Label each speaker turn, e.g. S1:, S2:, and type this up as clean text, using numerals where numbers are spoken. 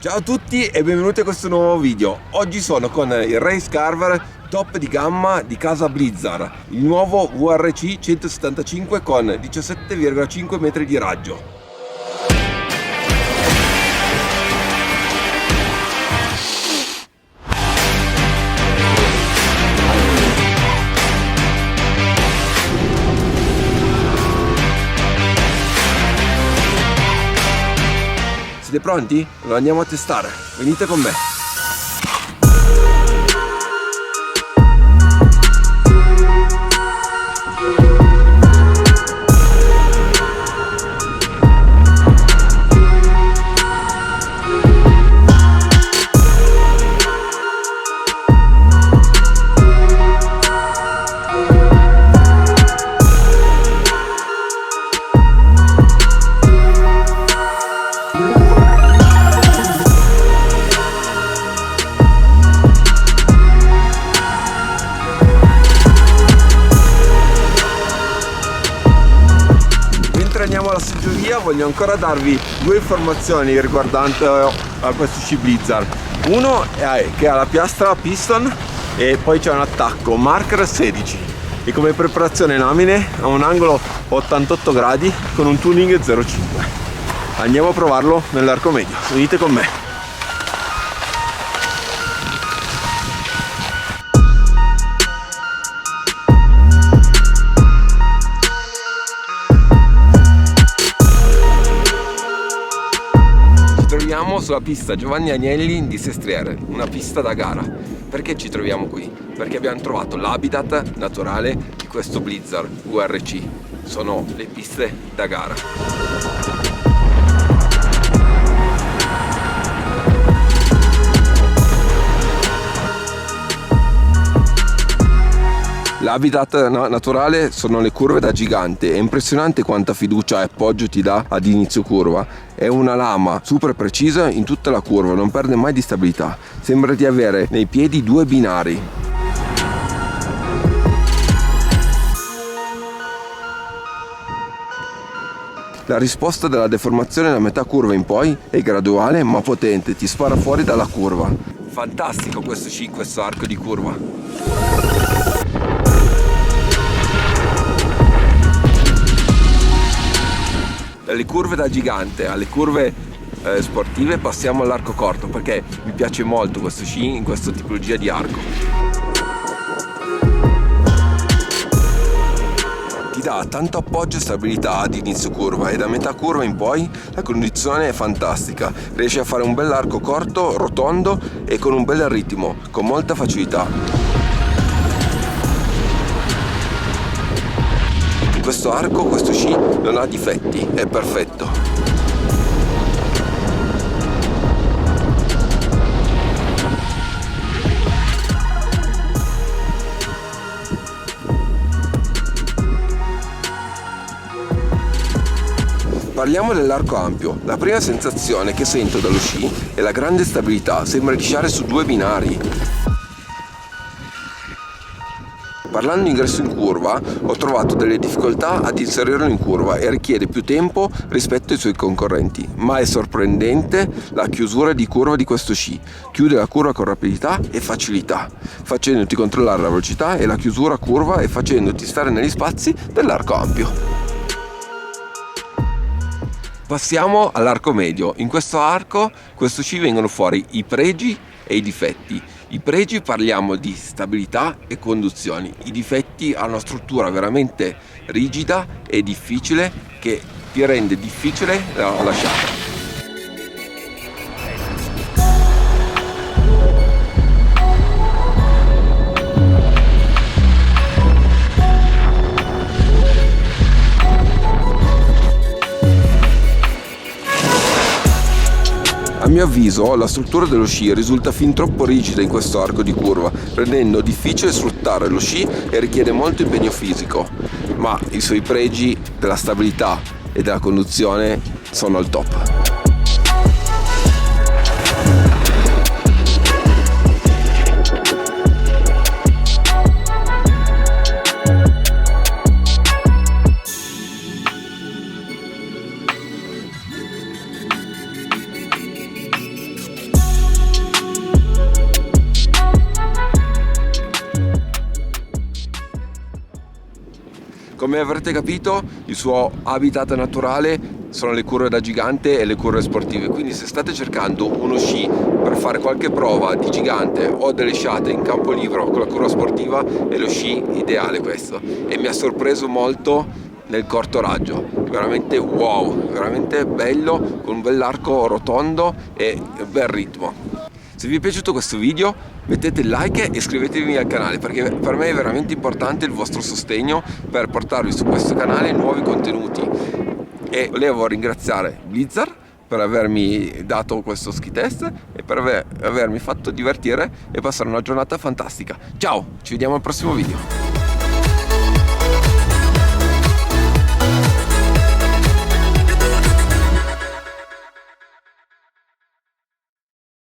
S1: Ciao a tutti e benvenuti a questo nuovo video. Oggi sono con il Race Carver top di gamma di casa Blizzard, il nuovo VRC 175 con 17,5 metri di raggio. Siete pronti? Lo andiamo a testare, venite con me. Andiamo alla seggiovia, voglio ancora darvi due informazioni riguardanti a questo sci Blizzard. Uno è che ha la piastra piston e poi c'è un attacco marker 16 e come preparazione lamine ha un angolo 88 gradi con un tuning 0,5. Andiamo a provarlo nell'arco medio, venite con me. Troviamo sulla pista Giovanni Agnelli di Sestriere, una pista da gara. Perché ci troviamo qui? Perché abbiamo trovato l'habitat naturale di questo Blizzard VRC. Sono le piste da gara. L'habitat naturale sono le curve da gigante, è impressionante quanta fiducia e appoggio ti dà ad inizio curva. È una lama super precisa in tutta la curva, non perde mai di stabilità, sembra di avere nei piedi due binari. La risposta della deformazione da metà curva in poi è graduale ma potente, ti spara fuori dalla curva. Fantastico questo sci, questo arco di curva. Dalle curve da gigante alle curve sportive passiamo all'arco corto perché mi piace molto questo sci in questa tipologia di arco. Ti dà tanto appoggio e stabilità ad inizio curva e da metà curva in poi la condizione è fantastica, riesci a fare un bell'arco corto, rotondo e con un bel ritmo, con molta facilità. Questo arco, questo sci non ha difetti, è perfetto. Parliamo dell'arco ampio. La prima sensazione che sento dallo sci è la grande stabilità, sembra di sciare su due binari. Parlando ingresso in curva, ho trovato delle difficoltà ad inserirlo in curva e richiede più tempo rispetto ai suoi concorrenti, ma è sorprendente la chiusura di curva di questo sci. Chiude la curva con rapidità e facilità, facendoti controllare la velocità e la chiusura curva e facendoti stare negli spazi dell'arco ampio. Passiamo all'arco medio. In questo arco, questo sci vengono fuori i pregi e i difetti. I pregi parliamo di stabilità e conduzioni, i difetti hanno una struttura veramente rigida e difficile che ti rende difficile da lasciare. A mio avviso la struttura dello sci risulta fin troppo rigida in questo arco di curva, rendendo difficile sfruttare lo sci e richiede molto impegno fisico, ma i suoi pregi della stabilità e della conduzione sono al top. Come avrete capito, il suo habitat naturale sono le curve da gigante e le curve sportive, quindi se state cercando uno sci per fare qualche prova di gigante o delle sciate in campo libero con la curva sportiva, è lo sci ideale questo, e mi ha sorpreso molto nel corto raggio, veramente wow, veramente bello, con un bell'arco rotondo e bel ritmo. Se vi è piaciuto questo video mettete like e iscrivetevi al canale, perché per me è veramente importante il vostro sostegno per portarvi su questo canale nuovi contenuti. E volevo ringraziare Blizzard per avermi dato questo ski test e per avermi fatto divertire e passare una giornata fantastica. Ciao, ci vediamo al prossimo video.